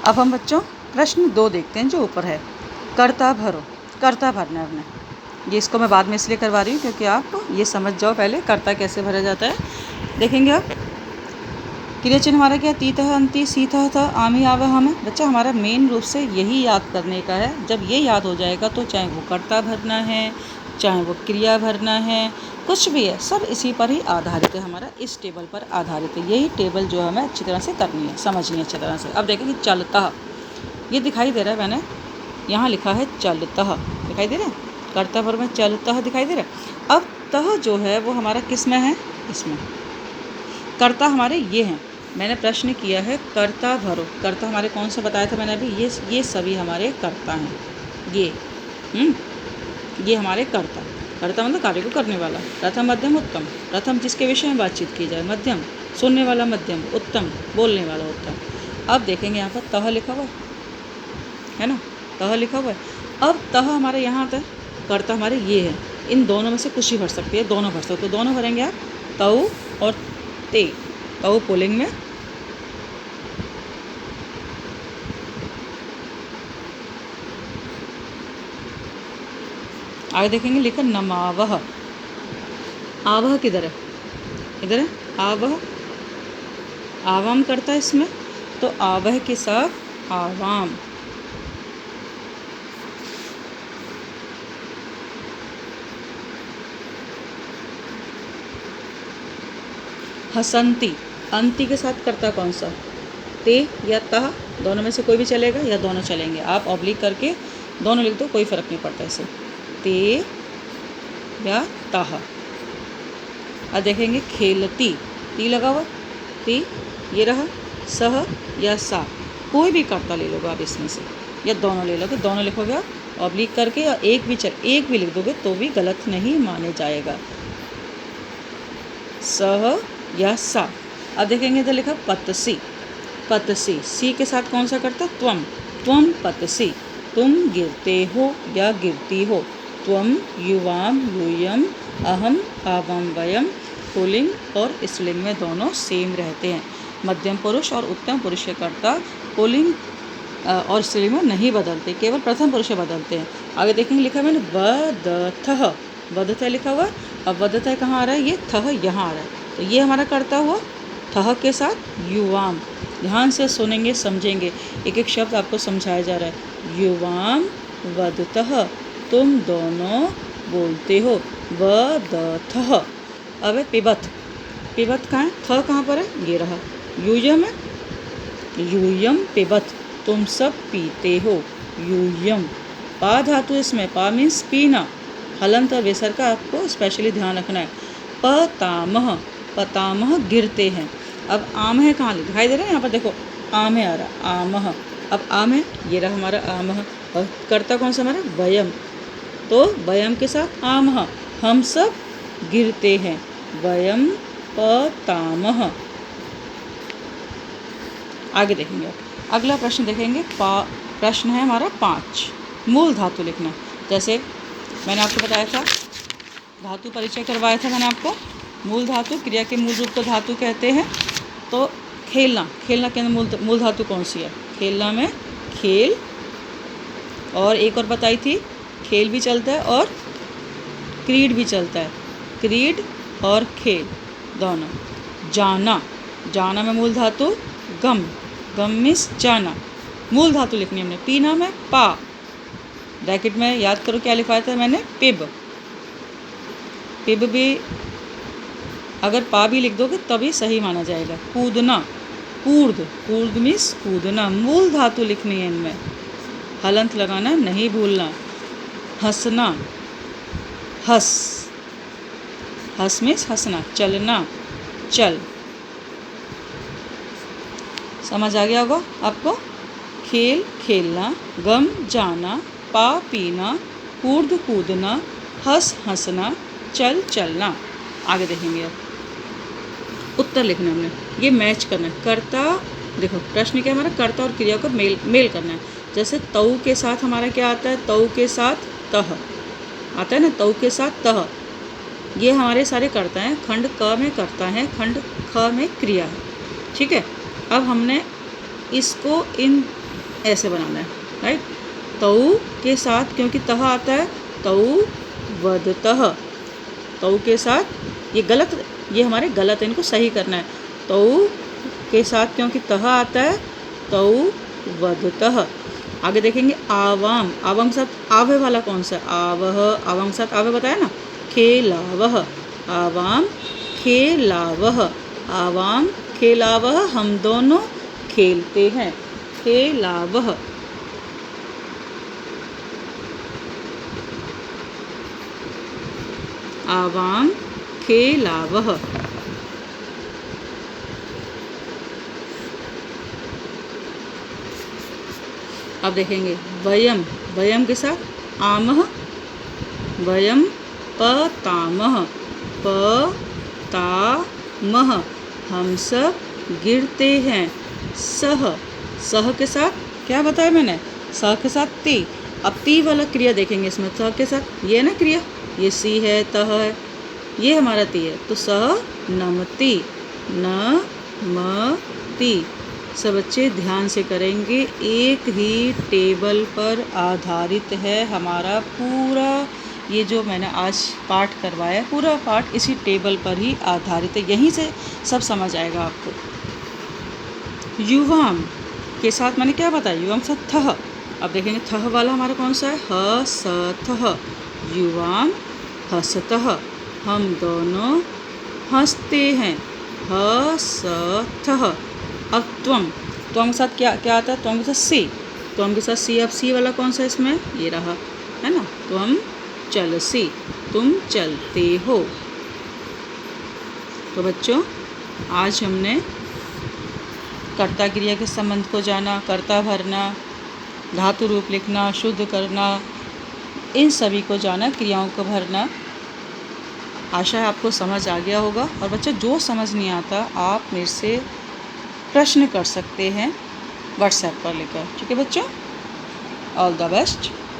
अब हम बच्चों प्रश्न 2 देखते हैं जो ऊपर है। कर्ता भरो, कर्ता भरना है हमने। ये इसको मैं बाद में इसलिए करवा रही हूँ क्योंकि आप ये समझ जाओ पहले कर्ता कैसे भरा जाता है। देखेंगे आप क्रिया चिन्ह हमारा क्या, तीतः अंति सीतः था आमी आव हम। बच्चा हमारा मेन रूप से यही याद करने का है। जब ये याद हो जाएगा तो चाहे वो कर्ता भरना है, चाहे वो क्रिया भरना है, कुछ भी है, सब इसी पर ही आधारित है, हमारा इस टेबल पर आधारित है। यही टेबल जो हमें अच्छी तरह से करनी है, समझनी है अच्छी तरह से। अब देखेंगे चलता, ये दिखाई दे रहा है, मैंने यहाँ लिखा है चलता, दिखाई दे रहा है, कर्ता भर में चलता दिखाई दे रहा है। अब तह जो है वो हमारा किस में है, इसमें। कर्ता हमारे ये हैं, मैंने प्रश्न किया है कर्ता भरो। कर्ता हमारे कौन सा बताया था मैंने अभी, ये सभी हमारे कर्ता हैं। ये हमारे कर्ता। कर्ता मतलब कार्य को करने वाला। प्रथम मध्यम उत्तम, प्रथम जिसके विषय में बातचीत की जाए, मध्यम सुनने वाला मध्यम, उत्तम बोलने वाला उत्तम। अब देखेंगे यहाँ पर तह लिखा हुआ है ना, तह लिखा हुआ है। अब तह हमारे यहाँ आता है, कर्ता हमारे ये है। इन दोनों में से कुछ ही भर सकती है, दोनों भर सकते, तो दोनों भरेंगे आप, तऊ और ते। तऊ पुल्लिंग में, आगे देखेंगे लिखा नमावह। आवह किधर है, इधर है आवह, आवाम करता है इसमें, तो आवह के साथ आवाम। हसंती, अंति के साथ करता कौन सा, ते या तह, दोनों में से कोई भी चलेगा या दोनों चलेंगे। आप ऑब्लिक करके दोनों लिख दो, कोई फ़र्क नहीं पड़ता इसे, ते या तह। अब देखेंगे खेलती, ती लगा हुआ, ती ये रहा, सह या सा, कोई भी कर्ता ले लोगे आप इसमें से, या दोनों ले लोगे, दोनों लिखोगे आप ऑब्लिक करके, या एक भी लिख दोगे तो भी गलत नहीं माने जाएगा, सह या सा। अब देखेंगे इधर लिखा पतसी, पतसी, सी के साथ कौन सा करता, त्वम, त्वम पतसी, तुम गिरते हो या गिरती हो, त्वम युवाम यूयम अहम आवाम वयम। पुल्लिंग और स्त्रीलिंग में दोनों सेम रहते हैं। मध्यम पुरुष और उत्तम पुरुष के कर्ता पुल्लिंग और स्त्रीलिंग में नहीं बदलते, केवल प्रथम पुरुष बदलते हैं। आगे देखेंगे लिखा मैंने वदथः, वदथः लिखा हुआ। अब वदथः कहाँ आ रहा है, ये थह यहाँ आ रहा है, तो ये हमारा कर्ता हुआ थह के साथ युवाम। ध्यान से सुनेंगे समझेंगे, एक एक शब्द आपको समझाया जा रहा है। युवाम वदतः, तुम दोनों बोलते हो, वदथः। अब है पिबत, पिबत कहाँ है, थ कहाँ पर है, ये रहा, यूयम है, यूयम पिबत, तुम सब पीते हो, यूयम। पा धातु इसमें, पा मीन्स पीना, हलंत और विसर्ग का आपको स्पेशली ध्यान रखना है। पतामह, पतामह गिरते हैं। अब आम है कहाँ दिखाई दे रहा है, यहाँ पर देखो आम है आ रहा, आमह। अब आम है, ये रहा हमारा आमह, और कर्ता कौन सा हमारा, वयम, तो वयम के साथ आमह, हम सब गिरते हैं, वयम पतामह। आगे देखेंगे आप अगला प्रश्न देखेंगे, प्रश्न है हमारा 5, मूल धातु लिखना। जैसे मैंने आपको बताया था, धातु परिचय करवाया था मैंने आपको। मूल धातु, क्रिया के मूल रूप को धातु कहते हैं। तो खेलना, खेलना के अंदर मूल धातु कौन सी है, खेलना में खेल, और एक और बताई थी, खेल भी चलता है और क्रीड भी चलता है, क्रीड और खेल दोनों। जाना, जाना में मूल धातु गम, गम मीन्स जाना, मूल धातु लिखनी है हमने। पीना में पा, ब्रैकेट में याद करो क्या लिखवाया था मैंने, पिब, पिब भी अगर पा भी लिख दोगे तभी सही माना जाएगा। कूदना, कूर्द, कूर्द मीन्स कूदना, मूल धातु लिखनी है इनमें, हलंत लगाना नहीं भूलना। हंसना, हंस, हंस मीन्स हंसना। चलना, चल, समझ आ गया होगा आपको। खेल खेलना, गम जाना, पा पीना, कूर्द कूदना, हंस हंसना, चल चलना। आगे देखेंगे अब उत्तर लिखना हमने, ये मैच करना है। कर्ता, देखो प्रश्न क्या हमारा, कर्ता और क्रिया को मेल करना है। जैसे तऊ के साथ हमारा क्या आता है, तऊ के साथ तह आता है ना, तऊ के साथ तह, ये हमारे सारे कर्ता हैं। खंड क में कर्ता है, खंड ख में क्रिया है, ठीक है। अब हमने इसको इन ऐसे बनाना है, राइट। तऊ के साथ क्योंकि तह आता है, तऊ वदतः, तऊ के साथ ये गलत, ये हमारे गलत है, इनको सही करना है। तऊ के साथ क्योंकि तह आता है, तऊ वदतः। आगे देखेंगे आवाम, आवाम के साथ आवे वाला कौन सा है, आवह, आवाम के साथ आवे बताया ना, खेलावह, आवाम खेलावह, आवाम खेलावह, हम दोनों खेलते हैं, खेलावह। आवाम खेलावह। अब देखेंगे वयम, वयम के साथ आमह, वयम पतामह, पतामह, हम सब गिरते हैं, सह, सह के साथ क्या बताया मैंने, सह के साथ ती। अब ती वाला क्रिया देखेंगे इसमें, सह के साथ ये ना क्रिया, ये सी है, तह है, ये हमारा ती है, तो सह नमती, नमती। सब बच्चे ध्यान से करेंगे, एक ही टेबल पर आधारित है हमारा पूरा, ये जो मैंने आज पाठ करवाया पूरा पाठ इसी टेबल पर ही आधारित है, यहीं से सब समझ आएगा आपको। युवाम के साथ मैंने क्या बताया, युवाम के साथ थह। अब देखेंगे थह वाला हमारा कौन सा है, हसतः, युवाम हसतः, हम दोनों हंसते हैं, हसतः। अब त्वम, त्वम के साथ क्या क्या आता है, त्वम के साथ सी, त्वम के साथ सी। अब सी वाला कौन सा है इसमें, ये रहा, है ना, त्वम चलसी, तुम चलते हो। तो बच्चों आज हमने कर्ता क्रिया के संबंध को जाना, कर्ता भरना, धातु रूप लिखना, शुद्ध करना, इन सभी को जाना, क्रियाओं को भरना। आशा है आपको समझ आ गया होगा। और बच्चों जो समझ नहीं आता आप मेरे से प्रश्न कर सकते हैं व्हाट्सएप पर लेकर, ठीक है बच्चों। All the best.